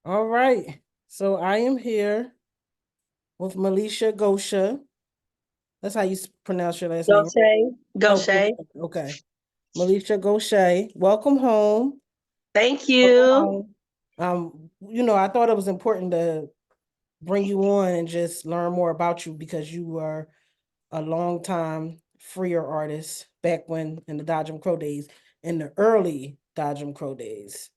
All right. So I am here with Milishia Gosha. That's how you pronounce your last name. Gosha, Oh, Gosha. Gosha. Okay. Milishia Gosha. Welcome home. Thank Welcome you. home. I thought it was important to bring you on and just learn more about you because you were a long time FREER artist back when in the Dodge and Crow days, in the early Dodge and Crow days.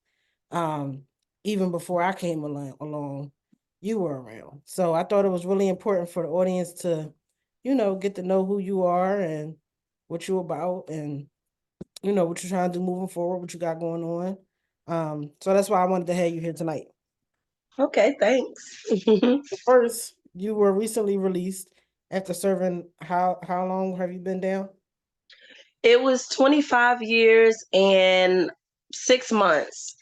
um, Even before I came along, you were around. So I thought it was really important for the audience to, get to know who you are and what you're about and, what you're trying to do moving forward, what you got going on. So that's why I wanted to have you here tonight. Okay, thanks. First, you were recently released after serving how long have you been down? It was 25 years and 6 months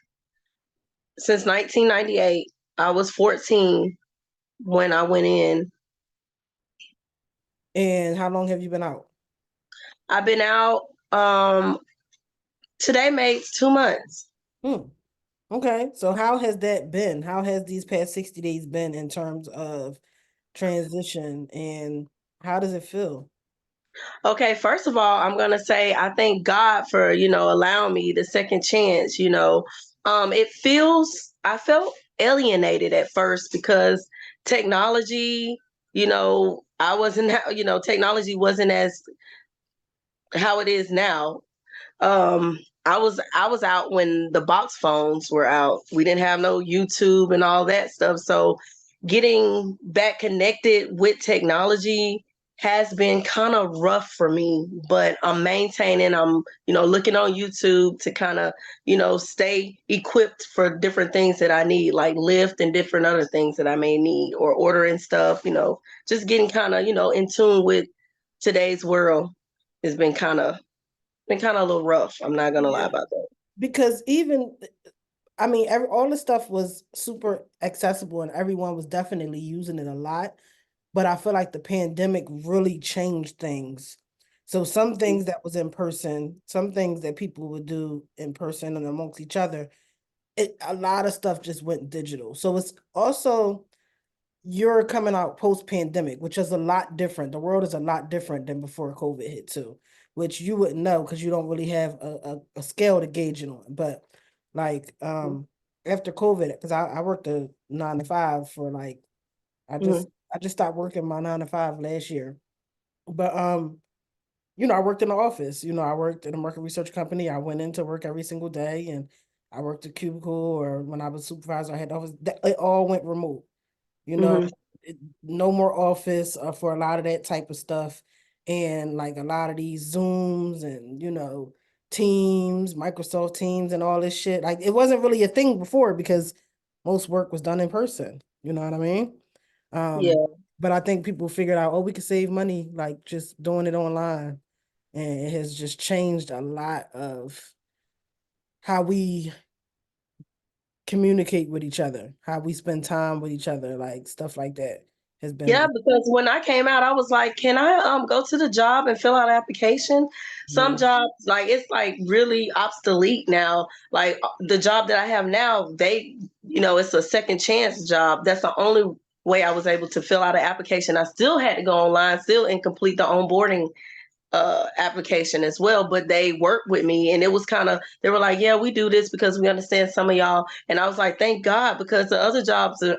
since 1998. I was 14 when I went in. And how long have you been out? I've been out, today makes 2 months. Hmm. Okay. So how has that been? How has these past 60 days been in terms of transition and how does it feel? Okay, first of all, I'm gonna say I thank God for allowing me the second chance. I felt alienated at first because technology, I wasn't technology wasn't as how it is now. Um, I was out when the box phones were out. We didn't have no YouTube and all that stuff. So getting back connected with technology has been kind of rough for me, but I'm maintaining. I'm, looking on YouTube to kind of, stay equipped for different things that I need, like Lyft and different other things that I may need or ordering stuff, just getting kind of, in tune with today's world has been kind of a little rough. I'm not gonna lie Yeah. about that. Because even I mean, all the stuff was super accessible and everyone was definitely using it a lot. But I feel like the pandemic really changed things. So some things that was in person, some things that people would do in person and amongst each other, a lot of stuff just went digital. So it's also you're coming out post pandemic, which is a lot different. The world is a lot different than before COVID hit too, which you wouldn't know because you don't really have a scale to gauge it on. But like after COVID, because I worked a 9 to 5 for like I Mhm. just I just stopped working my 9 to 5 last year. But I worked in the office. I worked in a market research company. I went into work every single day and I worked a cubicle or when I was supervisor, I had office. It all went remote you know, Mhm. no more office for a lot of that type of stuff. And like a lot of these Zooms and, Teams, Microsoft Teams and all this shit. Like it wasn't really a thing before because most work was done in person. You know what I mean? Um, Yeah. but I think people figured out, oh, we could save money like just doing it online. And it has just changed a lot of how we communicate with each other, how we spend time with each other, like stuff like that has Yeah, been because when I came out, I was like, "Can I go to the job and fill out an application?" Some yeah. jobs, like it's like really obsolete now. Like the job that I have now, it's a second chance job. That's the only way I was able to fill out an application. I still had to go online, still and complete the onboarding application as well, but they worked with me and it was kind of, they were like, yeah, we do this because we understand some of y'all. And I was like, thank God, because the other jobs are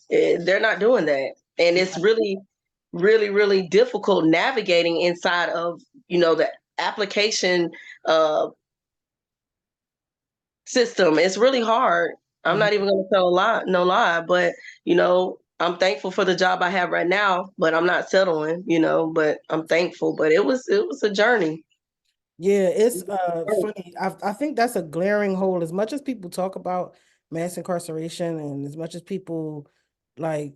they're not doing that. And it's really, really, really difficult navigating inside of, the application uh, system. It's really hard. I'm not Mhm. even going to tell a lie, no lie, but I'm thankful for the job I have right now, but I'm not settling, but I'm thankful, but it was a journey. Yeah, it's funny. I think that's a glaring hole. As much as people talk about mass incarceration and as much as people like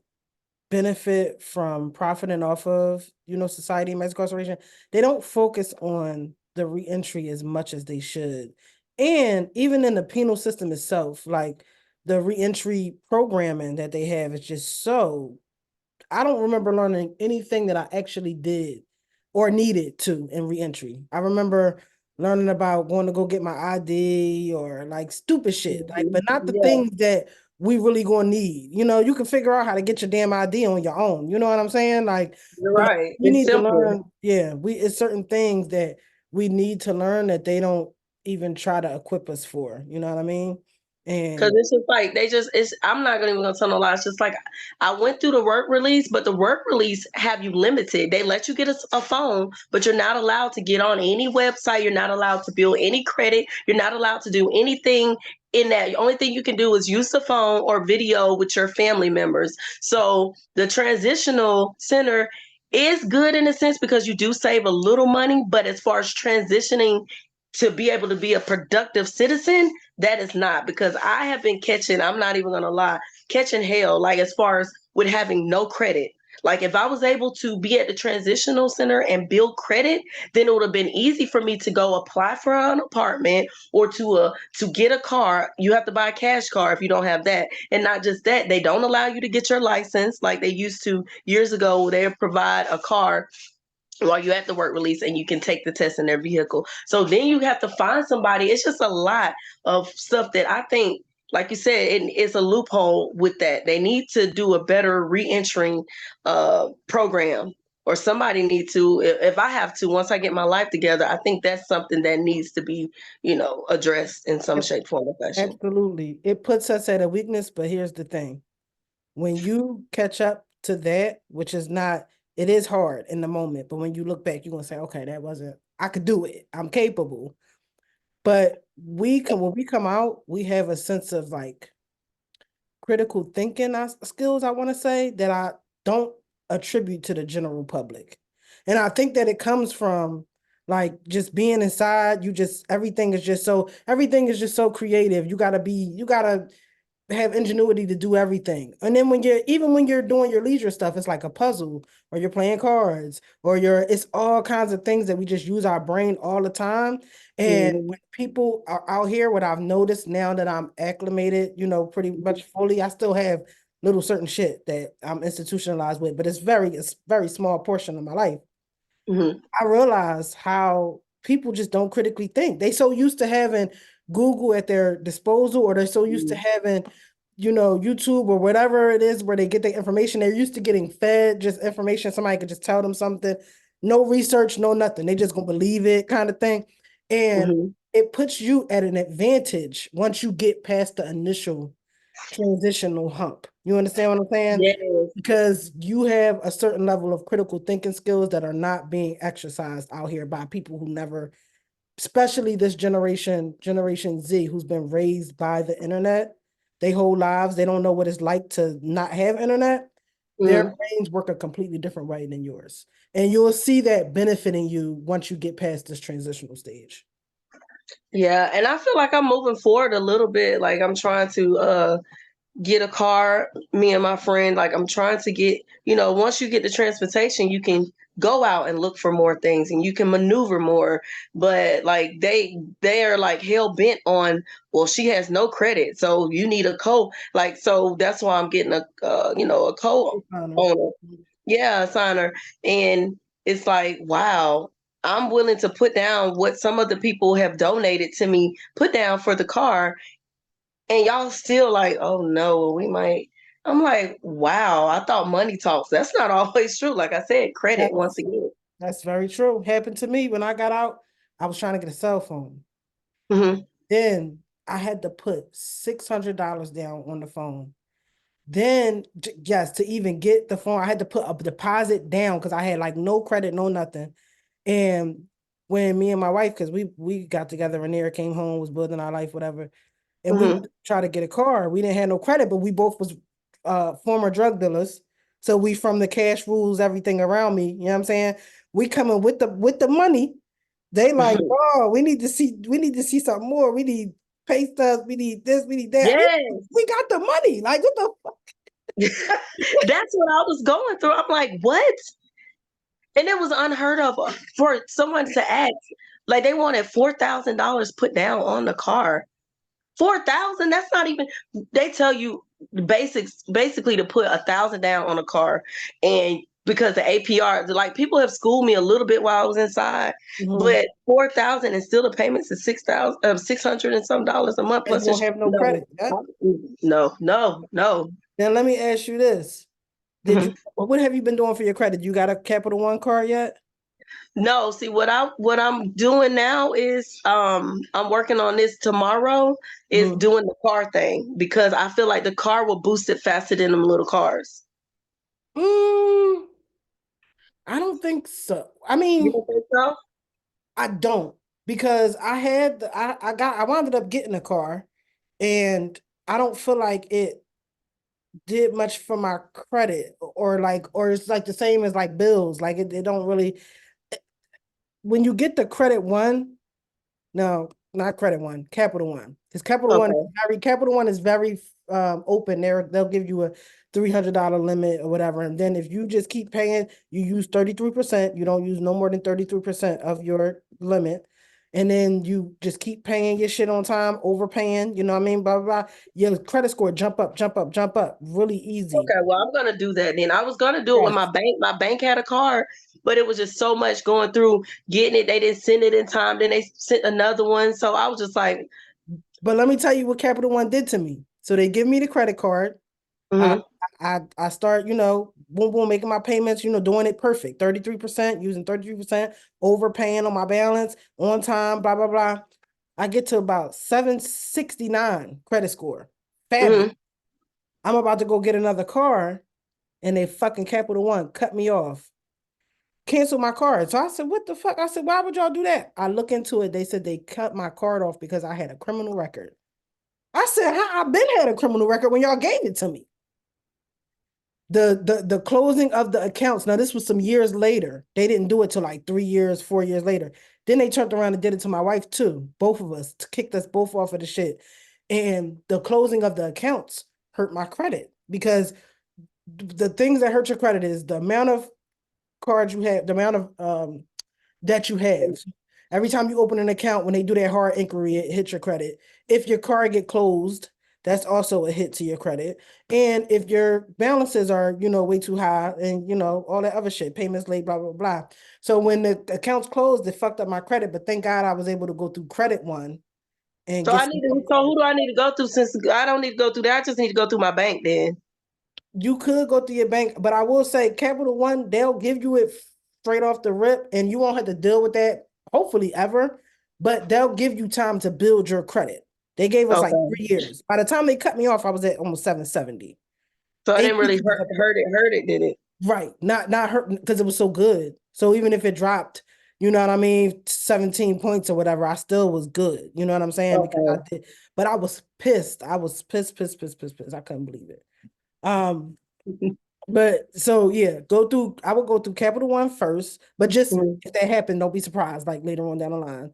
benefit from profiting off of, society and mass incarceration, they don't focus on the reentry as much as they should. And even in the penal system itself, like the reentry programming that they have is just so I don't remember learning anything that I actually did or needed to in reentry. I remember learning about going to go get my ID or like stupid shit, like, Mhm. but not the Yeah. things that we really gonna need. You can figure out how to get your damn ID on your own. You know what I'm saying? Like, You're but right. we It's need to simple. learn. Yeah, it's certain things that we need to learn that they don't even try to equip us for. You know what I mean? Cause And it's just like I'm not gonna even gonna tell no lies. Just like I went through the work release, but the work release have you limited. They let you get a phone, but you're not allowed to get on any website. You're not allowed to build any credit. You're not allowed to do anything in that. The only thing you can do is use the phone or video with your family members. So the transitional center is good in a sense because you do save a little money, but as far as transitioning to be able to be a productive citizen, that is not, because I have been catching, I'm not even gonna lie, catching hell, like as far as with having no credit. Like if I was able to be at the transitional center and build credit, then it would have been easy for me to go apply for an apartment or to get a car. You have to buy a cash car if you don't have that. And not just that, they don't allow you to get your license like they used to years ago. They provide a car while you're at the work release and you can take the test in their vehicle. So then you have to find somebody. It's just a lot of stuff that I think, like you said, it's a loophole with that. They need to do a better reentering program, or somebody need to, if I have to, once I get my life together, I think that's something that needs to be, addressed in some shape, form, or fashion. absolutely, it puts us at a weakness. But here's the thing: when you catch up to that, which is not, it is hard in the moment, but when you look back, you're gonna say, okay, that wasn't, I could do it. I'm capable. But when we come out, we have a sense of like critical thinking skills, I want to say, that I don't attribute to the general public. And I think that it comes from like just being inside, everything is just so creative. You gotta have ingenuity to do everything. And then when you're doing your leisure stuff, it's like a puzzle, or you're playing cards, or it's all kinds of things that we just use our brain all the time. And Mhm. when people are out here, what I've noticed now that I'm acclimated, pretty much fully, I still have little certain shit that I'm institutionalized with, but it's very small portion of my life. Mhm. I realize how people just don't critically think. They so used to having Google at their disposal, or they're so used to Mhm. having, YouTube or whatever it is where they get their information. They're used to getting fed just information. Somebody could just tell them something, no research, no nothing. They just gonna believe it, kind of thing. And Mhm. it puts you at an advantage once you get past the initial transitional hump. You understand what I'm saying? Yes. Because you have a certain level of critical thinking skills that are not being exercised out here by people who never, especially this Generation Z, who's been raised by the internet. They whole lives, they don't know what it's like to not have internet. Their Mhm. brains work a completely different way than yours. And you'll see that benefiting you once you get past this transitional stage. Yeah, and I feel like I'm moving forward a little bit. Like I'm trying to get a car, me and my friend, like I'm trying to get, once you get the transportation, you can go out and look for more things and you can maneuver more. But like they are like hell bent on, well, she has no credit, so you need a like, so that's why I'm getting a Honor. owner. Yeah, signer. And it's like, wow, I'm willing to put down what some of the people have donated to me, put down for the car, and y'all still like, oh no, we might. I'm like, wow, I thought money talks. That's not always true. Like I said, credit once That's, again. that's very true. Happened to me when I got out. I was trying to get a cell phone. Hmm. Then I had to put $600 down on the phone. Then, yes, to even get the phone, I had to put a deposit down because I had like no credit, no nothing. And when me and my wife, because we got together, Rhaenyra came home, was building our life, whatever, and we Hmm. went to try to get a car. We didn't have no credit, but we both was former drug dealers. So we from the cash rules, everything around me. You know what I'm saying? We coming with the money. They like, oh, we need to see something more. We need pay stubs, we need this, we need that. We Yes. got the money. Like, what the fuck? That's what I was going through. I'm like, what? And it was unheard of for someone to ask. Like they wanted $4,000 put down on the car. 4,000, that's not even, they tell you basics basically to put 1,000 down on a car, and because the APR, like people have schooled me a little bit while I was inside, Mhm. but 4,000 and still the payments is 6,000, 600 and some dollars a month And you plus don't it's have no no, credit. Yeah? no. Then let me ask you this. Did you Mhm. what have you been doing for your credit? You got a Capital One card yet? No, see what I'm doing now is I'm working on this tomorrow is Mhm. doing the car thing because I feel like the car will boost it faster than them little cars. Mm, I don't think so. I You mean, don't think so? I don't because I wound up getting a car and I don't feel like it did much for my credit or it's like the same as like bills. Like it don't really when you get the credit one, no, not Credit One, Capital One. Because Okay. Capital One is very open. They'll give you a $300 limit or whatever. And then if you just keep paying, you use 33%. You don't use no more than 33% of your limit. And then you just keep paying your shit on time, overpaying, you know what I mean? Blah, blah, blah. Your credit score jump up, jump up, jump up. Really easy. Okay, well, I'm gonna do that then. I was gonna do it with my Yes. bank. My bank had a card, but it was just so much going through getting it. They didn't send it in time. Then they sent another one. So I was just like, But let me tell you what Capital One did to me. So they give me the credit card. I mhm. I start, boom, boom, making my payments, doing it perfect. 33%, using 33%, overpaying on my balance, on time, blah, blah, blah. I get to about 769 credit score. Fabulous. Mhm. I'm about to go get another car, and they fucking Capital One cut me off. Cancel my card. So I said, what the fuck? I said, why would y'all do that? I look into it. They said they cut my card off because I had a criminal record. I said, how I been had a criminal record when y'all gave it to me? The closing of the accounts. Now this was some years later. They didn't do it till like 3 years, 4 years later. Then they turned around and did it to my wife too. Both of us kicked us both off of the shit. And the closing of the accounts hurt my credit because the things that hurt your credit is the amount of cards you have, the amount of that you have. Every time you open an account, when they do that hard inquiry, it hits your credit. If your card get closed, that's also a hit to your credit. And if your balances are, way too high and, all that other shit, payments late, blah, blah, blah. So when the accounts closed, it fucked up my credit. But thank God I was able to go through Credit One and So get I some. need to. So who do I need to go through? Since I don't need to go through that, I just need to go through my bank then. You could go through your bank, but I will say Capital One, they'll give you it straight off the rip, and you won't have to deal with that, hopefully ever. But they'll give you time to build your credit. They gave us like Okay. 3 years. By the time they cut me off, I was at almost 770. So I didn't really AP was hurt it, did it? right, not hurt because it was so good. So even if it dropped, you know what I mean, 17 points or whatever, I still was good. You know what I'm saying? Because I Okay. did, but I was pissed. I was pissed, pissed, pissed, pissed, pissed. I couldn't believe it. Um, But so yeah, I would go through Capital One first, but just Mhm. if that happened, don't be surprised, like later on down the line.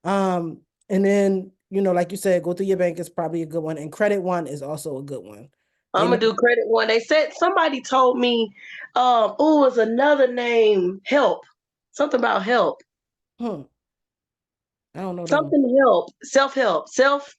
And then, like you said, go through your bank is probably a good one. And Credit One is also a good one. They I'm know, gonna do credit one. They said somebody told me, oh, it's another name, help. Something about help. hmm, I don't know them. Something help. Self-help. Self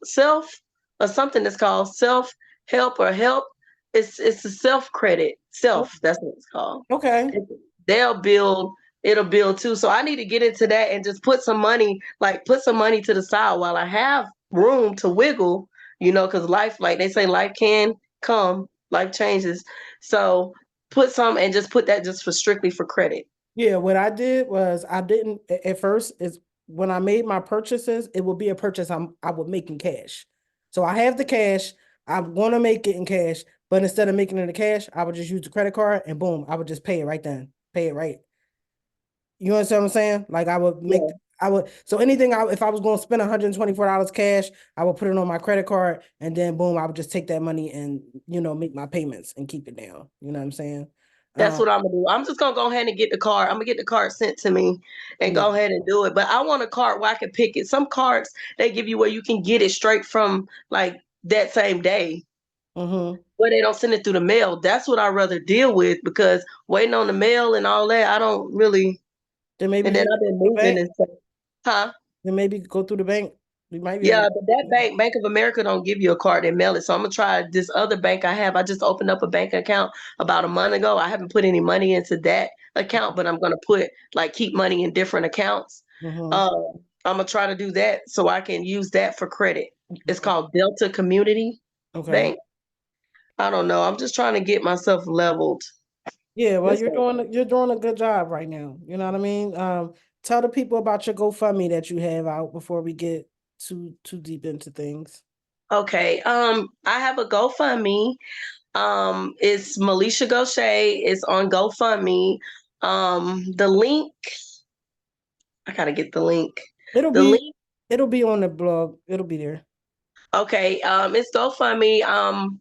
or something that's called self-help or help. It's a self-credit. Oh, That's what it's called. okay. It- They'll build, it'll build too. So I need to get into that and just put some money to the side while I have room to wiggle, because life, like they say, life can come, life changes. So put some and just put that just for strictly for credit. Yeah, what I did was I didn't at first is when I made my purchases, it would be a purchase I would make in cash. So I have the cash, I want to make it in cash, but instead of making it in cash, I would just use the credit card and boom, I would just pay it right then. Pay it right. You understand what I'm saying? Like Yeah. I would so anything if I was going to spend $124 cash, I would put it on my credit card and then boom, I would just take that money and make my payments and keep it down. You know what I'm saying? That's Um, what I'm gonna do. I'm just gonna go ahead and get the card. I'm gonna get the card sent to me and yeah. go ahead and do it. But I want a card where I can pick it. Some cards they give you where you can get it straight from like that same day, Mm-hmm. where they don't send it through the mail. That's what I'd rather deal with because waiting on the mail and all that, I don't really. Then maybe And then you I've been the moving bank. and stuff. Huh? Then maybe go through the bank. We might be able Yeah, to. but that bank, Bank of America, don't give you a card and mail it. So I'm gonna try this other bank I have. I just opened up a bank account about a month ago. I haven't put any money into that account, but I'm gonna put like keep money in different accounts. Hmm. I'm gonna try to do that so I can use that for credit. It's called Delta Community Okay. Bank. I don't know. I'm just trying to get myself leveled. Yeah, well, That's you're doing a good job right now. You know what I mean? Tell the people about your GoFundMe that you have out before we get too deep into things. okay. I have a GoFundMe. It's Milishia Gosha. It's on GoFundMe. The link, I gotta get the link. It'll The be link, it'll be on the blog. It'll be there. okay. It's GoFundMe.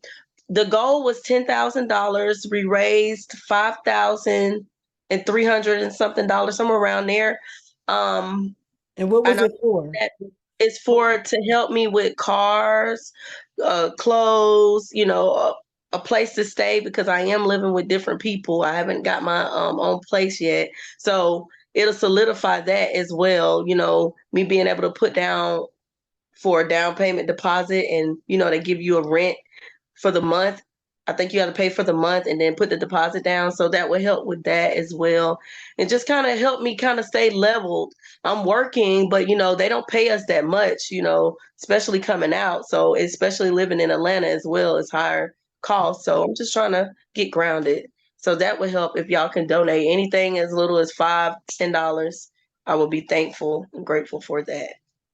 The goal was $10,000. We raised 5,300 and something dollars, somewhere around there. Um, And what was and I it for? that is for to help me with cars, clothes, a place to stay because I am living with different people. I haven't got my own place yet. So it'll solidify that as well, me being able to put down for a down payment deposit and they give you a rent for the month. I think you have to pay for the month and then put the deposit down. So that would help with that as well. And just kind of help me kind of stay leveled. I'm working, but they don't pay us that much, especially coming out. So especially living in Atlanta as well is higher cost. So I'm just trying to get grounded. So that would help if y'all can donate anything as little as $5, $10. I will be thankful and grateful for that.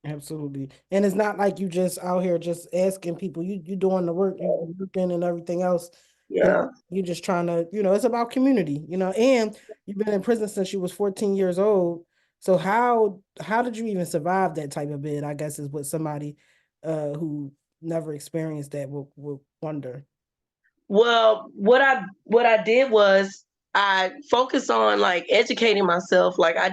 Absolutely. And it's not like you just out here just asking people. You doing the work, you working and everything else. Yeah. You just trying to, it's about community, and you've been in prison since you was 14 years old. So how did you even survive that type of bid? I guess is what somebody who never experienced that will wonder. Well, what I did was I focused on like educating myself. Like I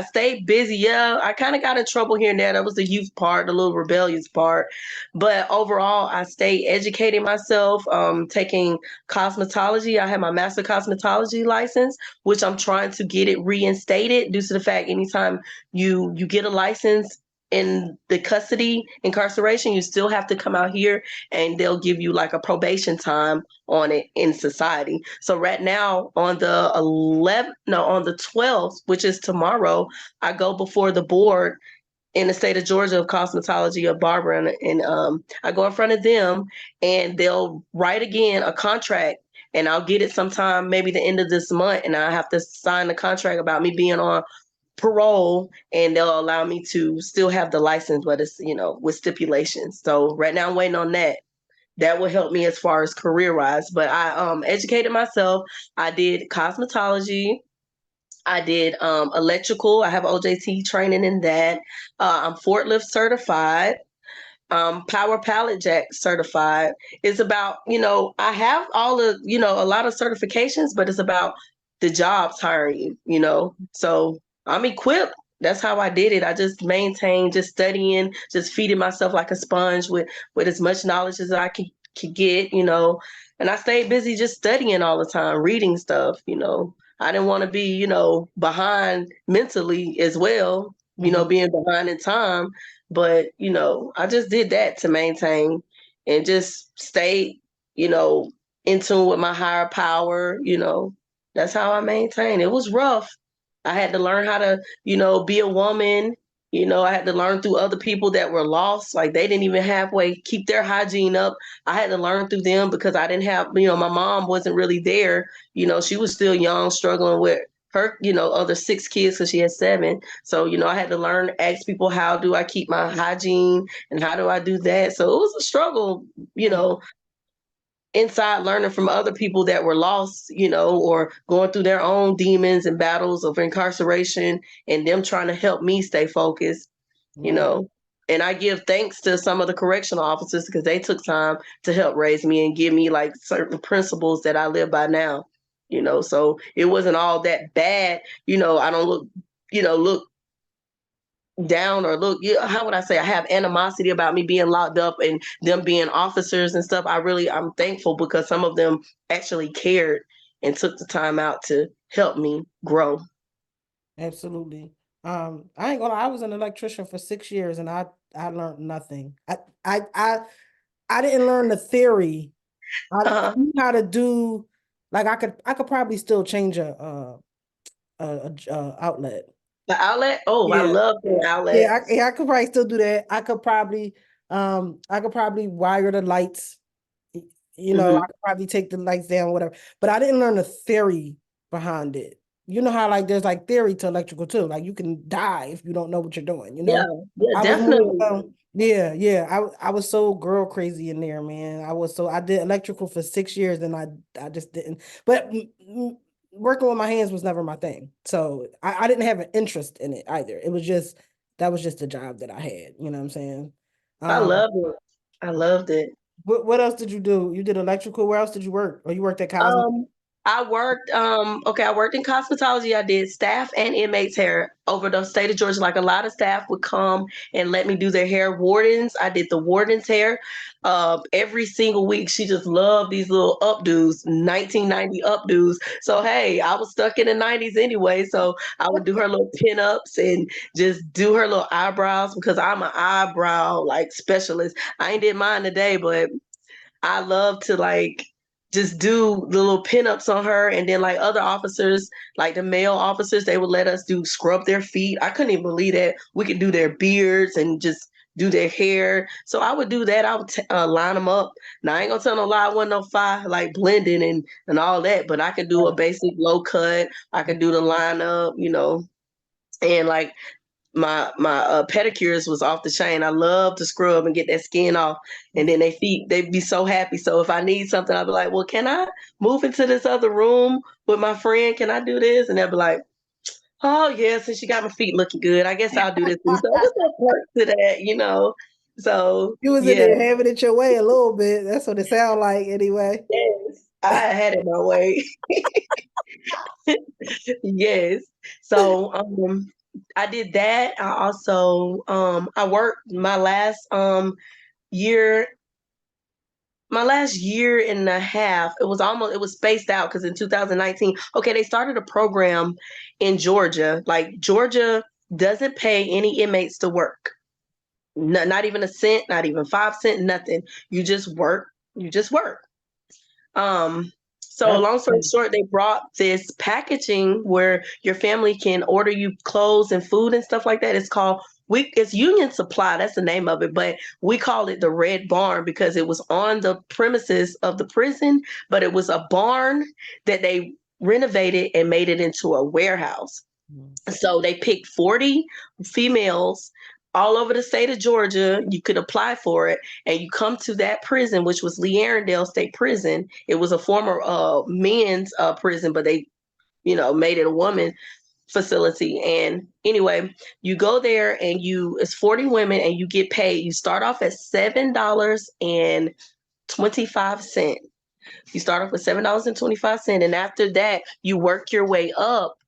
stayed busy. Yeah, I kind of got in trouble here and there. That was the youth part, the little rebellious part. But overall, I stayed educating myself, taking cosmetology. I have my master cosmetology license, which I'm trying to get it reinstated due to the fact anytime you get a license in the custody incarceration, you still have to come out here and they'll give you like a probation time on it in society. So right now on the 11th, no, on the 12th, which is tomorrow, I go before the board in the state of Georgia of cosmetology of barber, and I go in front of them and they'll write again a contract and I'll get it sometime maybe the end of this month and I have to sign the contract about me being on parole and they'll allow me to still have the license but it's with stipulations. So right now I'm waiting on that. That will help me as far as career wise. But I educated myself. I did cosmetology. I did electrical. I have OJT training in that. I'm forklift certified. Power pallet jack certified. It's about, I have all of, a lot of certifications, but it's about the jobs hiring you. So I'm equipped. That's how I did it. I just maintained, just studying, just feeding myself like a sponge with as much knowledge as I could get. And I stayed busy just studying all the time, reading stuff. I didn't want to be, behind mentally as well, Mhm. being behind in time. But, I just did that to maintain and just stay, you know, in tune with my higher power. That's how I maintain. It was rough. I had to learn how to, be a woman. I had to learn through other people that were lost. Like they didn't even halfway keep their hygiene up. I had to learn through them because I didn't have, my mom wasn't really there. She was still young, struggling with her, other six kids because she had seven. So, I had to learn, ask people, how do I keep my hygiene and how do I do that? So it was a struggle, you Mhm. know, inside learning from other people that were lost, or going through their own demons and battles of incarceration and them trying to help me stay focused, you Right. know. And I give thanks to some of the correctional officers because they took time to help raise me and give me like certain principles that I live by now. So it wasn't all that bad. I don't look down or look, how would I say, I have animosity about me being locked up and them being officers and stuff. I'm thankful because some of them actually cared and took the time out to help me grow. Absolutely. I ain't gonna lie, I was an electrician for 6 years and I learned nothing. I didn't learn the theory. I Uh-huh. knew how to do, like, I could probably still change a outlet. The outlet? Oh, I Yeah. love the outlets. Yeah, I could probably still do that. I could probably wire the lights. I Hmm. could probably take the lights down, whatever. But I didn't learn the theory behind it. You know how like there's like theory to electrical too. Like you can die if you don't know what you're doing, you Yeah, know? yeah, I was more definitely. yeah. I was so girl crazy in there, man. I did electrical for 6 years and I just didn't. But working with my hands was never my thing. So I didn't have an interest in it either. It was just that was just a job that I had, you know what I'm saying? I Um, loved it. I loved it. what else did you do? You did electrical. Where else did you work? Or you worked at Cosmo? Um, I worked in cosmetology. I did staff and inmates hair over the state of Georgia. Like a lot of staff would come and let me do their hair. Wardens, I did the warden's hair. Every single week, she just loved these little updos, 1990 updos. So hey, I was stuck in the 90s anyway. So I would do her little pinups and just do her little eyebrows because I'm an eyebrow like specialist. I ain't did mine today, but I love to like just do the little pinups on her, and then like other officers, like the male officers, they would let us do scrub their feet. I couldn't even believe that we could do their beards and just do their hair. So I would do that. I would line them up. Now I ain't gonna tell no lie, I wasn't no fire like blending and all that, but I could do a Right. basic low cut. I could do the lineup, and like my pedicures was off the chain. I love to scrub and get that skin off, and then they feet they'd be so happy. So if I need something, I'd be like, "Well, can I move into this other room with my friend? Can I do this?" And they'd be like, "Oh yeah, since you got my feet looking good, I guess I'll do this." And so it was a perk to that. So You was in yeah, there having it your way a little bit. That's what it sounded like anyway. yes, I had it my way. Yes. So I did that. I also I worked year my last year and a half. It was spaced out because in 2019, okay, they started a program in Georgia. Like Georgia doesn't pay any inmates to work. Not even a cent, not even 5 cents, nothing. You just work. You just work. So That's long story short, they brought this packaging where your family can order you clothes and food and stuff like that. It's Union Supply, that's the name of it, but we call it the Red Barn because it was on the premises of the prison, but it was a barn that they renovated and made it into a warehouse. So they picked 40 females all over the state of Georgia. You could apply for it, and you come to that prison, which was Lee Arrendale State Prison. It was a former men's prison, but they, made it a woman facility. And anyway, you go there and it's 40 women and you get paid. You start off at $7.25. You start off with $7.25, and after that, you work your way up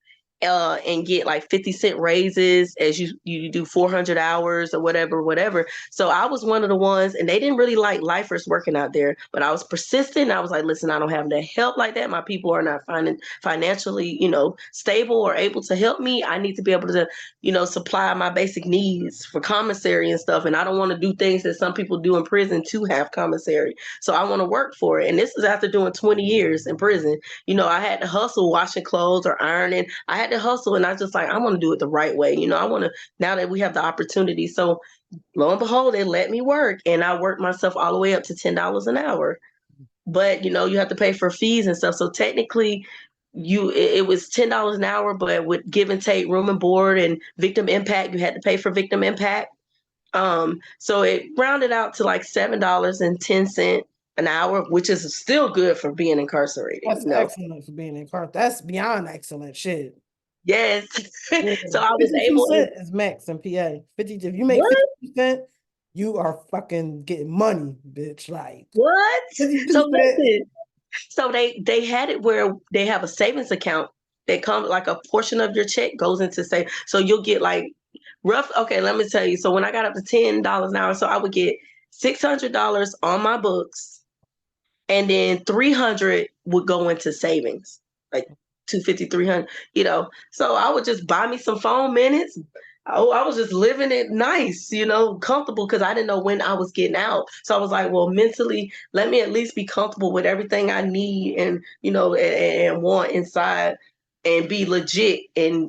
and get like 50 cent raises as you do 400 hours or whatever. So I was one of the ones, and they didn't really like lifers working out there, but I was persistent. I was like, listen, I don't have the help like that. My people are not financially, stable or able to help me. I need to be able to, supply my basic needs for commissary and stuff. And I don't want to do things that some people do in prison to have commissary. So I want to work for it. And this is after doing 20 years in prison. I had to hustle washing clothes or ironing. I had to hustle, and I just like, I want to do it the right way. I want to, now that we have the opportunity. So lo and behold, they let me work, and I worked myself all the way up to $10 an hour. But you have to pay for fees and stuff. So technically, it was $10 an hour, but with give and take, room and board, and victim impact, you had to pay for victim impact. So it rounded out to like $7.10 an hour, which is still good for being incarcerated. that's excellent for being in car. That's beyond excellent shit. Yes. Yeah. So I was 52 able to, cent is max in PA. 50 if you make what? 52 cent, you are fucking getting money, bitch. Like What? 52 So cent. listen. So they had it where they have a savings account that comes like a portion of your check goes into save. So you'll get like rough. Okay, let me tell you. So when I got up to $10 an hour, so I would get $600 on my books, and then 300 would go into savings. Like. 250, 300, So I would just buy me some phone minutes. Oh, I was just living it nice, comfortable because I didn't know when I was getting out. So I was like, well, mentally, let me at least be comfortable with everything I need and, and want inside and be legit and,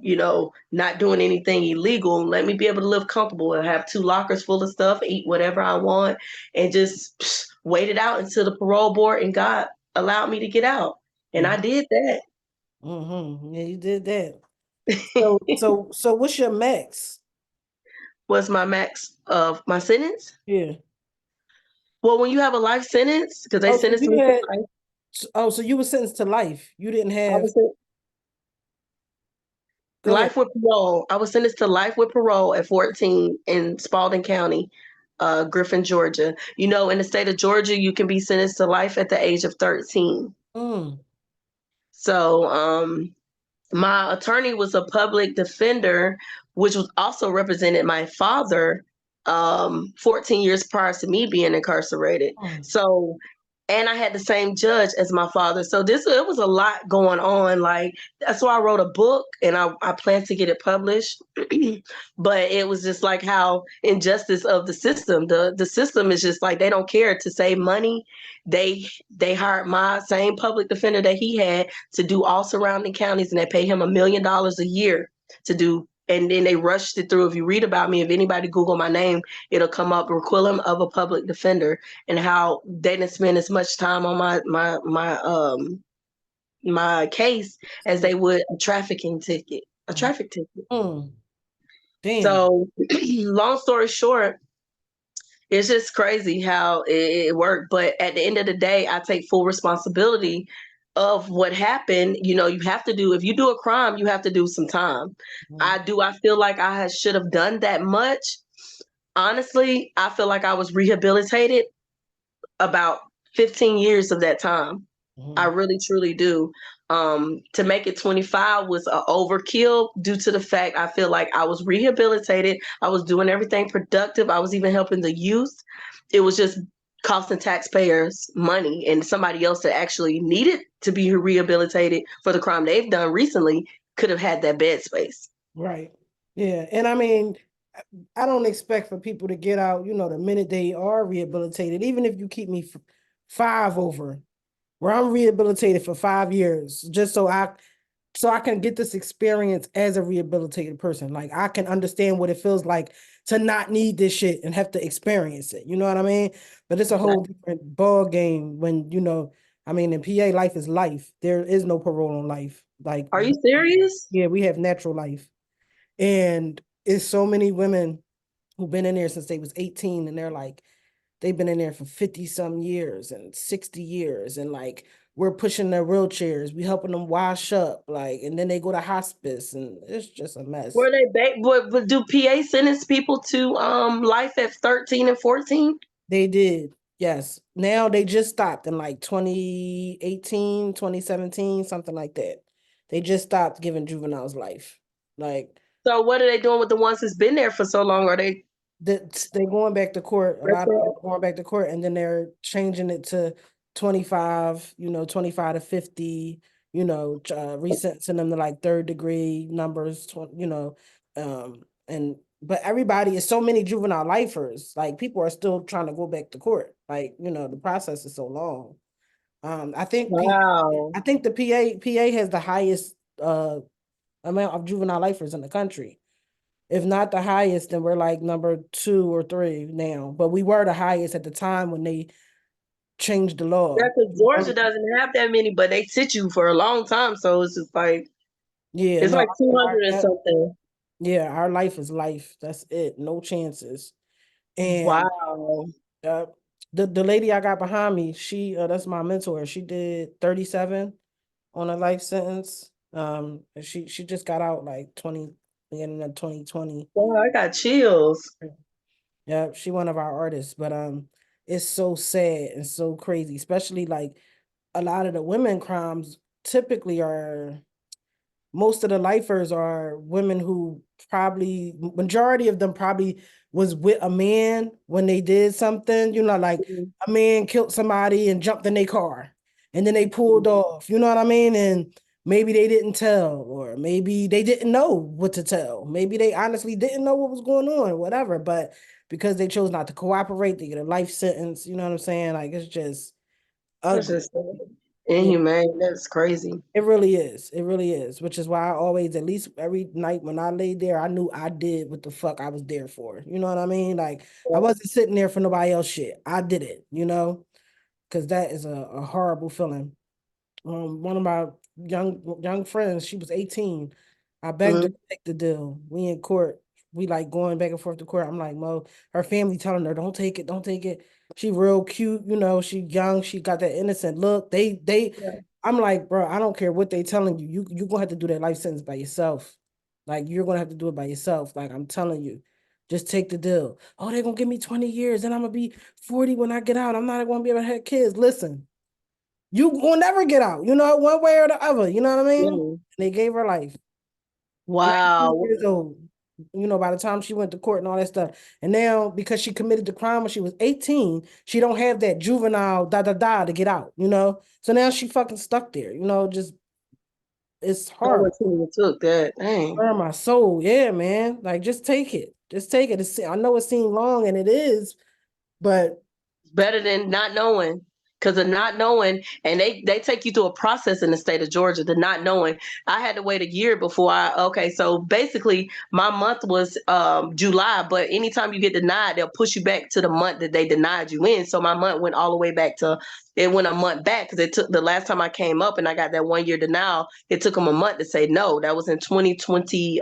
not doing anything illegal. Let me be able to live comfortable and have 2 lockers full of stuff, eat whatever I want, and just wait it out until the parole board and God allowed me to get out. And I did that. Yeah, you did that. So what's your max? Was my max of my sentence? Yeah. Well, when you have a life sentence, because they Oh, so sentenced you me to had, life, so you were sentenced to life. You didn't I have, was sen- go ahead. life with parole. I was sentenced to life with parole at 14 in Spalding County, Griffin, Georgia. In the state of Georgia, you can be sentenced to life at the age of 13. Mm, So, my attorney was a public defender, which was also represented my father 14 years prior to me being incarcerated. mm, So, and I had the same judge as my father. So it was a lot going on. Like, that's why I wrote a book and I plan to get it published. But it was just like how injustice of the system. The system is just like they don't care to save money. They hired my same public defender that he had to do all surrounding counties, and they pay him $1 million a year to do. And then they rushed it through. If you read about me, if anybody Google my name, it'll come up requiem of a public defender, and how they didn't spend as much time on my case as they would a trafficking ticket, a traffic ticket. mm. Damn. So, long story short, it's just crazy how it worked. But at the end of the day, I take full responsibility of what happened. You have to do, if you do a crime, you have to do some time. Mm, I feel like I should have done that much. Honestly, I feel like I was rehabilitated about 15 years of that time. I mm. really truly do. To make it 25 was an overkill due to the fact I feel like I was rehabilitated. I was doing everything productive. I was even helping the youth. It was just costing taxpayers money, and somebody else that actually needed to be rehabilitated for the crime they've done recently could have had that bed space. Right. Yeah. And I mean, I don't expect for people to get out, the minute they are rehabilitated, even if you keep me 5 over, where I'm rehabilitated for 5 years, just so I can get this experience as a rehabilitated person. Like I can understand what it feels like to not need this shit and have to experience it. You know what I mean? But it's a whole different ball game when, I mean, in PA, life is life. There is no parole on life. Like, Are you serious? yeah, we have natural life. And it's so many women who've been in there since they was 18, and they've been in there for 50 some years and 60 years. And like, we're pushing their wheelchairs, we helping them wash up, like, and then they go to hospice, and it's just a mess. Were they but do PA sentence people to life at 13 and 14? They did. Yes. Now they just stopped in like 2018, 2017, something like that. They just stopped giving juveniles life. Like, So what are they doing with the ones that's been there for so long? Are they they're going back to court. A lot of them are going back to court, and then they're changing it to 25, 25 to 50, resentencing them to like third degree numbers, and but everybody is so many juvenile lifers. Like people are still trying to go back to court. Like, the process is so long. I think Wow. I think the PA has the highest amount of juvenile lifers in the country. If not the highest, then we're like number 2 or 3 now. But we were the highest at the time when they changed the Yeah, law. because Georgia doesn't have that many, but they sit you for a long time. So it's just like Yeah, it's no, like 200 and something. yeah, our life is life. That's it. No chances. And Wow. uh, the lady I got behind me, she that's my mentor. She did 37 on a life sentence. She just got out like 20 beginning of 2020. Wow, I got chills. Yeah, she one of our artists, but it's so sad and so crazy, especially like a lot of the women crimes typically are most of the lifers are women who probably majority of them probably was with a man when they did something, like Mhm. a man killed somebody and jumped in their car and then they pulled off, you know what I mean? And maybe they didn't tell, or maybe they didn't know what to tell. Maybe they honestly didn't know what was going on, whatever. But because they chose not to cooperate, they get a life sentence. You know what I'm saying? Like it's just That's ugly. just Yeah, inhumane. That's crazy. it really is. It really is. Which is why I always, at least every night when I laid there, I knew I did what the fuck I was there for. You know what I mean? Like I wasn't sitting there for nobody else shit. I did it, because that is a horrible feeling. One of my young friends, she was 18. I begged her Mm-hmm. to take the deal. We in court. We like going back and forth to court. I'm like, Mo, her family telling her, don't take it, don't take it. She real cute, she young, she got that innocent look. Yeah. I'm like, bro, I don't care what they telling you. You're gonna have to do that life sentence by yourself. Like you're gonna have to do it by yourself. Like I'm telling you. Just take the deal. Oh, they're gonna give me 20 years, and I'm gonna be 40 when I get out. I'm not gonna be able to have kids. Listen, you will never get out, one way or the other. You know what I mean? Yeah. They gave her life. 19 Wow. years old. By the time she went to court and all that stuff. And now, because she committed the crime when she was 18, she don't have that juvenile to get out, So now she fucking stuck there, just it's No hard. one even took that. Dang. Burn my soul. Yeah, man. Like just take it. Just take it. I know it seemed long and it is, but Better than not knowing, because of not knowing, and they take you through a process in the state of Georgia. The not knowing, I had to wait a year before I okay, so basically my month was July, but anytime you get denied, they'll push you back to the month that they denied you in. So my month went all the way back to, it went a month back, because it took, the last time I came up and I got that 1 year denial, it took them a month to say no. That was in 2020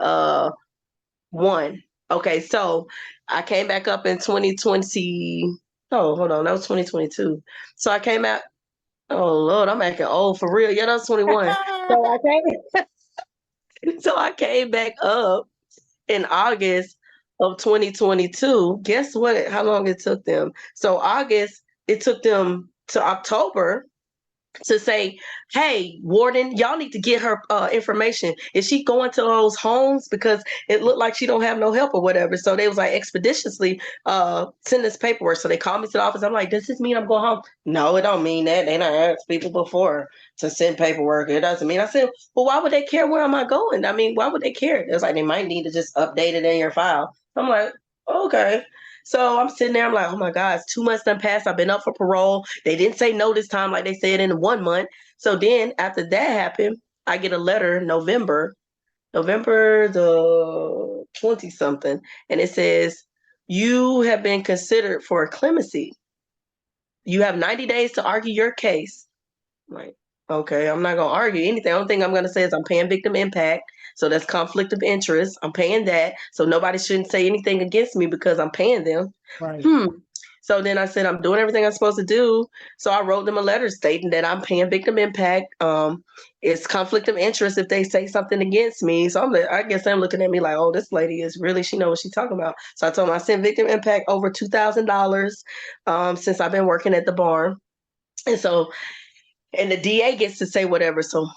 one. Okay, so I came back up in 2020. Oh, hold on, that was 2022. So I came out. Oh Lord, I'm acting old for real. Yeah, that was 21. So I so I came back up in August of 2022. Guess what? How long it took them? So August, it took them to October to say, hey, warden, y'all need to get her information. Is she going to those homes? Because it looked like she don't have no help or whatever. So they was like expeditiously send this paperwork. So they called me to the office. I'm like, does this mean I'm going home? No, it don't mean that. They not asked people before to send paperwork. It doesn't mean. I said, well, why would they care where am I going? I mean, why would they care? It was like, they might need to just update it in your file. I'm like, okay. So I'm sitting there, I'm like, oh my God, it's 2 months done passed. I've been up for parole. They didn't say no this time like they said in 1 month. So then after that happened, I get a letter November the 20 something, and it says, you have been considered for clemency. You have 90 days to argue your case. I'm like, okay, I'm not gonna argue anything. The only thing I'm gonna say is I'm paying victim impact. So that's conflict of interest. I'm paying that. So nobody shouldn't say anything against me because I'm paying them. right. Hmm. So then I said, I'm doing everything I'm supposed to do. So I wrote them a letter stating that I'm paying victim impact. It's conflict of interest if they say something against me. So I guess they're looking at me like, oh, this lady is really, she knows what she's talking about. So I told them I sent victim impact over $2,000 since I've been working at the bar. And so, and the DA gets to say whatever. So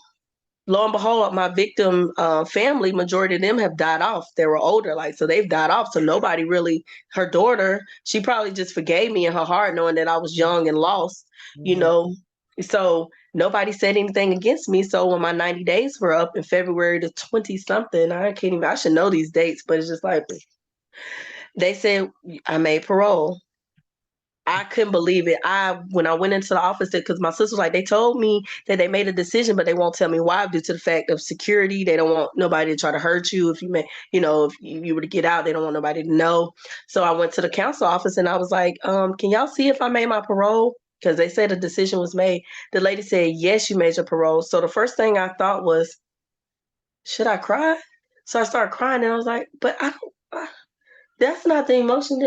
lo and behold, my victim family, majority of them have died off. They were older, like, so they've died off. So nobody really, her daughter, she probably just forgave me in her heart, knowing that I was young and lost, you Mhm. know. So nobody said anything against me. So when my 90 days were up in February the 20 something, I can't even, I should know these dates, but it's just like, they said I made parole. I couldn't believe it. When I went into the office, because my sister was like, they told me that they made a decision, but they won't tell me why, due to the fact of security. They don't want nobody to try to hurt you. If you may, if you were to get out, they don't want nobody to know. So I went to the council office and I was like, can y'all see if I made my parole? Because they said a decision was made. The lady said, yes, you made your parole. So the first thing I thought was, should I cry? So I started crying and I was like, but I don't, that's not the emotion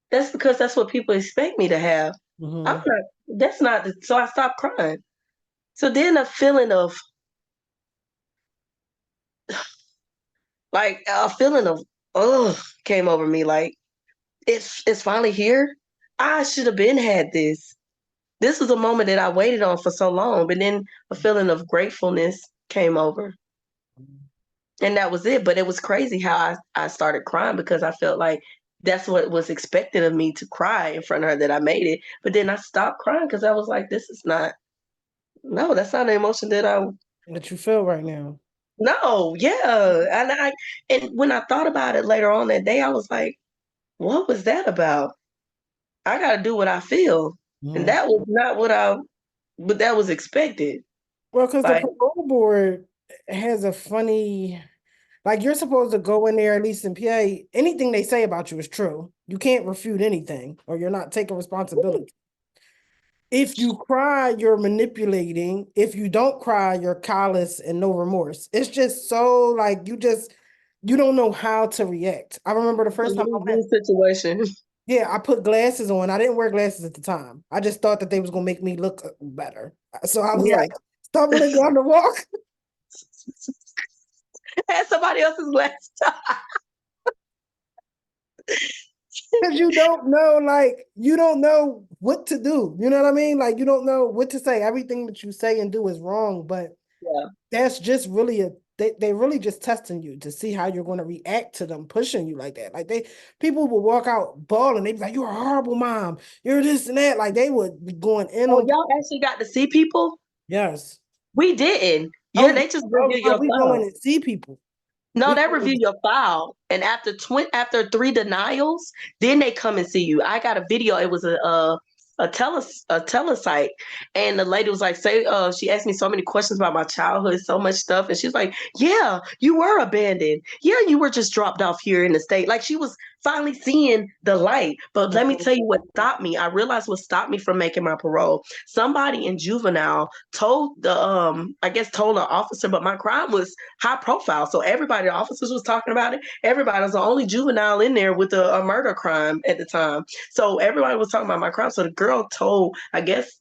that's because that's what people expect me to have. I'm Mhm. not, that's not, so I stopped crying. So then a feeling of, ugh, came over me. Like, it's finally here. I should have been had this. This was a moment that I waited on for so long. But then a feeling of gratefulness came over. And that was it. But it was crazy how I started crying because I felt like that's what was expected of me, to cry in front of her, that I made it. But then I stopped crying because I was like, this is not, no, that's not an emotion that I that you feel right now. No, yeah. And when I thought about it later on that day, I was like, what was that about? I gotta do what I feel. And Mm. that was not but that was expected. Well, because the Like, parole board has a funny, like you're supposed to go in there, at least in PA, anything they say about you is true. You can't refute anything or you're not taking responsibility. If you cry, you're manipulating. If you don't cry, you're callous and no remorse. It's just so like you don't know how to react. I remember the it's a first time I went, lose-lose situation. yeah, I put glasses on. I didn't wear glasses at the time. I just thought that they was gonna make me look better. So I was Yeah. like, stumbling down the walk. Had somebody else's last time. Because you don't know, like, you don't know what to do. You know what I mean? Like, you don't know what to say. Everything that you say and do is wrong, but Yeah. that's just really they really just testing you to see how you're going to react to them pushing you like that. Like people would walk out bawling. They'd be like, "You're a horrible mom. You're this and that." Like they would be going in Oh, on y'all actually got to see people? yes. We didn't. Yeah, Oh, they just oh review no, your we go in file. and see people. No, We they go in review your file, and after 3 denials, then they come and see you. I got a video. It was a telesite, and the lady was like, "Say," she asked me so many questions about my childhood, so much stuff, and she's like, "Yeah, you were abandoned. Yeah, you were just dropped off here in the state." Like she was finally seeing the light. But let me Mhm. tell you what stopped me. I realized what stopped me from making my parole. Somebody in juvenile told the I guess told the officer, but my crime was high profile. So everybody, the officers was talking about it. Everybody was the only juvenile in there with a murder crime at the time. So everybody was talking about my crime. So the girl told, I guess,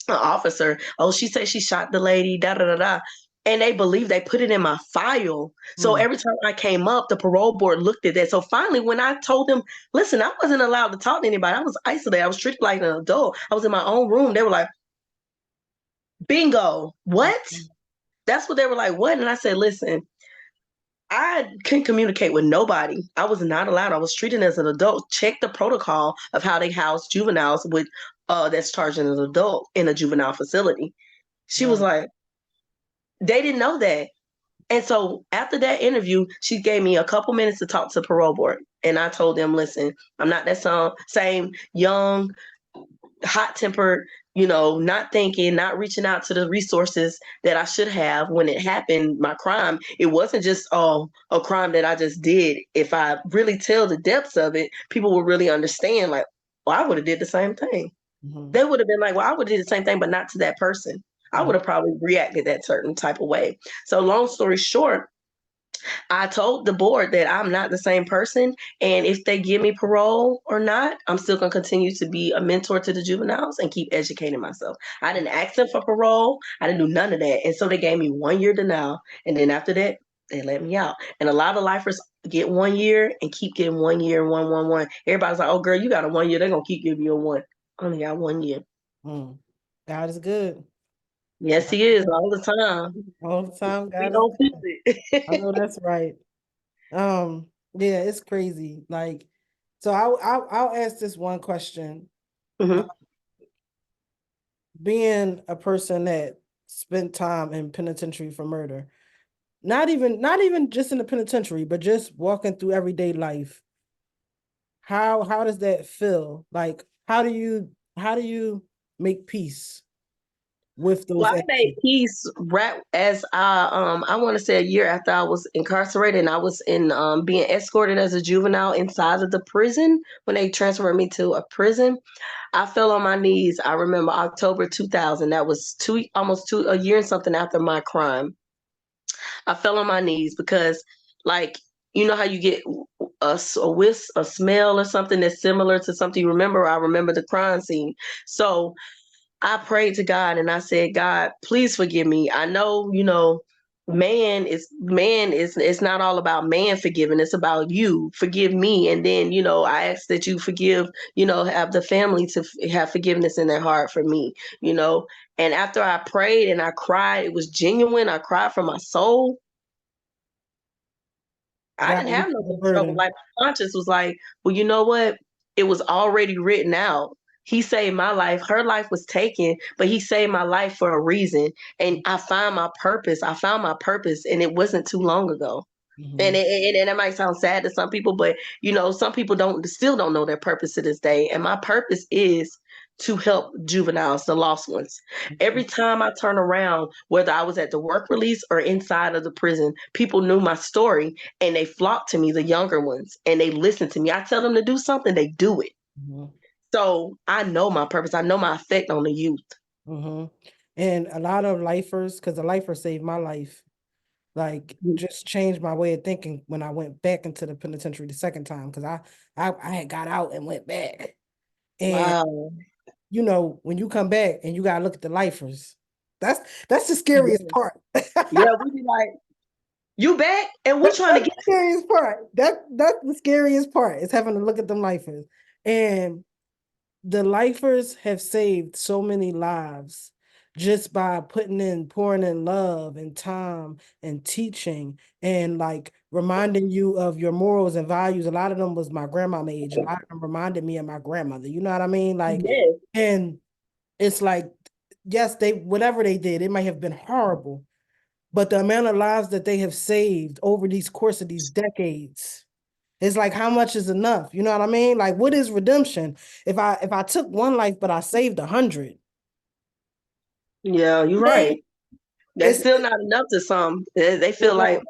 an officer, oh, she said she shot the lady, da da da da. And they believe they put it in my file. So Mm. every time I came up, the parole board looked at that. So finally, when I told them, listen, I wasn't allowed to talk to anybody. I was isolated. I was treated like an adult. I was in my own room. They were like, bingo. What? Mhm. That's what they were like, what? And I said, listen, I couldn't communicate with nobody. I was not allowed. I was treated as an adult. Check the protocol of how they house juveniles with that's charged as an adult in a juvenile facility. She was Right. like, they didn't know that. And so after that interview, she gave me a couple minutes to talk to the parole board. And I told them, listen, I'm not that same young hot tempered, not thinking, not reaching out to the resources that I should have when it happened. My crime, it wasn't just a crime that I just did. If I really tell the depths of it, people will really understand. Like, well, I would have did the same thing. Mhm. They would have been like, well, I would have did the same thing, but not to that person. I would Mhm. have probably reacted that certain type of way. So long story short, I told the board that I'm not the same person. And if they give me parole or not, I'm still going to continue to be a mentor to the juveniles and keep educating myself. I didn't ask them for parole. I didn't do none of that. And so they gave me 1 year denial. And then after that, they let me out. And a lot of lifers get 1 year and keep getting 1 year, one. Everybody's like, oh, girl, you got a 1 year. They're going to keep giving you a one. I only got 1 year. Mm. God is good. Yes, God he is is good. all the time. All the time. We God is don't feel good. I it. know that's right. Yeah, it's crazy. Like, so I'll ask this one question. Uh, Mhm. being a person that spent time in penitentiary for murder, not even just in the penitentiary, but just walking through everyday life. How does that feel? Like, how do you make peace with those Well, I made actions? peace right as I want to say a year after I was incarcerated and I was in being escorted as a juvenile inside of the prison when they transferred me to a prison. I fell on my knees. I remember October 2000. That was a year and something after my crime. I fell on my knees because, like, you know how you get a whiff, a smell or something that's similar to something you remember. I remember the crime scene. So I prayed to God and I said, God, please forgive me. I know, man is it's not all about man forgiving. It's about you. Forgive me. And then, I ask that you forgive, have the family to have forgiveness in their heart for me, you know. And after I prayed and I cried, it was genuine. I cried from my soul. I God didn't have no lifted the more trouble. burden. Like my conscience was like, well, you know what? It was already written out. he saved my life. Her life was taken, but he saved my life for a reason. And I found my purpose. I found my purpose, and it wasn't too long ago. And Mm-hmm. it might sound sad to some people, but some people don't know their purpose to this day. And my purpose is to help juveniles, the lost ones. Every time I turn around, whether I was at the work release or inside of the prison, people knew my story and they flocked to me, the younger ones, and they listened to me. I tell them to do something, they do it. Mm-hmm. So I know my purpose. I know my effect on the youth. Mm-hmm. And a lot of lifers, because the lifer saved my life, like just changed my way of thinking when I went back into the penitentiary the second time. Because I had got out and went back. And Wow. when you come back and you gotta look at the lifers, that's the scariest Yeah. part. Yeah, we be like, you back? And we That's trying to the get scariest part. That's the scariest part is having to look at them lifers. And the lifers have saved so many lives just by pouring in love and time and teaching and like reminding you of your morals and values. A lot of them was my grandma age. A lot of them reminded me of my grandmother. You know what I mean? Like, yes. and it's like, yes, they whatever they did, it might have been horrible, but the amount of lives that they have saved over these course of these decades, it's like how much is enough? You know what I mean? Like what is redemption? If I took one life but I saved 100, Yeah, you're man, right. That's it's still not enough to some. They feel like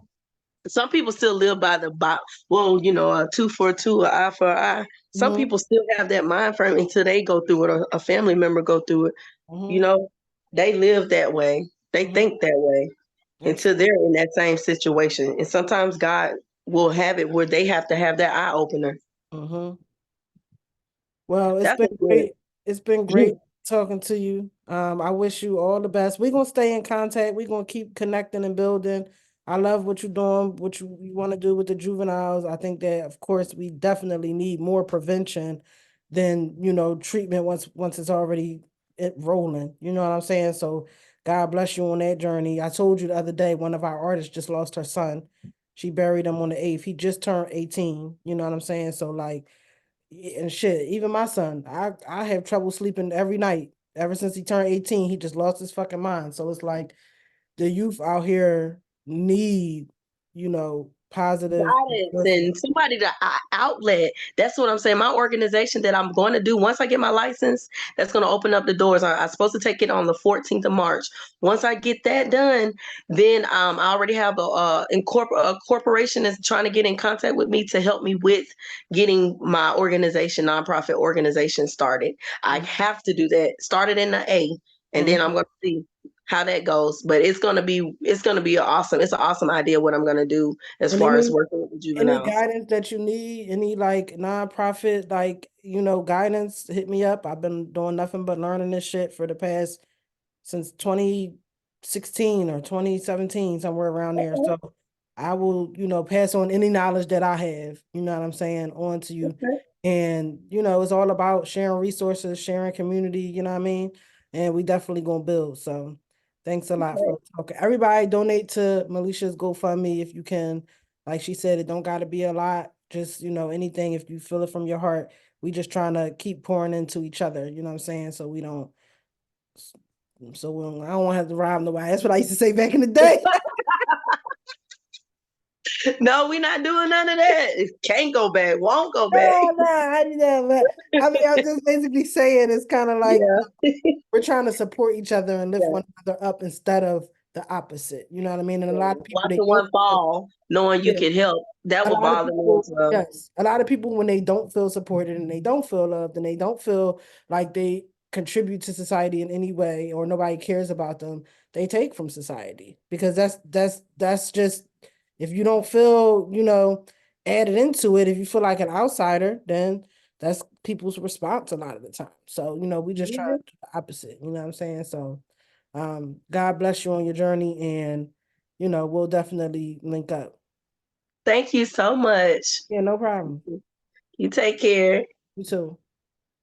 some people still live by the box. Well, a two for a two, an eye for an eye. Some mm-hmm, people still have that mind frame until they go through it, or a family member go through it. You mm-hmm, know, they live that way. They mm-hmm, think that way until absolutely. they're in that same situation. And sometimes God will have it where they have to have that eye opener. Mm-hmm. Well, it's That's been a good. great. It's been great talking to you. I wish you all the best. We're gonna stay in contact. We're gonna keep connecting and building. I love what you're doing, what you want to do with the juveniles. I think that of course we definitely need more prevention than treatment once it's already rolling. You know what I'm saying? So God bless you on that journey. I told you the other day, one of our artists just lost her son. She buried him on the 8th. He just turned 18. You know what I'm saying? So like and shit, even my son, I have trouble sleeping every night. Ever since he turned 18, he just lost his fucking mind. So it's like the youth out here need, positive. Guidance and somebody to outlet. That's what I'm saying. My organization that I'm going to do once I get my license, that's going to open up the doors. I'm supposed to take it on the 14th of March. Once I get that done, then I already have a corporation that's trying to get in contact with me to help me with getting my organization, nonprofit organization started. I Mhm, have to do that. Started in the A, and then I'm mhm. going to see how that goes. But it's an awesome idea what I'm going to do as And far as working with the any juveniles. guidance that you need, any like nonprofit, like, guidance, hit me up. I've been doing nothing but learning this shit for the past since 2016 or 2017, somewhere around there. Okay, So I will, pass on any knowledge that I have, you know what I'm saying, on to you. okay, And, it's all about sharing resources, sharing community, you know what I mean? And we definitely gonna build. So thanks a lot okay. for talking. Everybody donate to Militia's GoFundMe if you can. Like she said, it don't gotta be a lot. Just, anything if you feel it from your heart. We just trying to keep pouring into each other, you know what I'm saying? So we don't I don't want to have to rob nobody. That's what I used to say back in the day. No, we're not doing none of that. It can't go back, won't go back. No, I do that, but I mean, I'm just basically saying it's kind of like Yeah, we're trying to support each other and lift yeah. one another up instead of the opposite. You know what I mean? And a lot of people they Watching don't one feel, fall, knowing you yeah. can help, that A will lot of bother me people, as well. yes, a lot of people when they don't feel supported and they don't feel loved and they don't feel like they contribute to society in any way or nobody cares about them, they take from society because that's just if you don't feel, added into it, if you feel like an outsider, then that's people's response a lot of the time. So, we just try Mhm. to do the opposite, you know what I'm saying? So, God bless you on your journey and, we'll definitely link up. Thank you so much. Yeah, no problem. You take care. You too.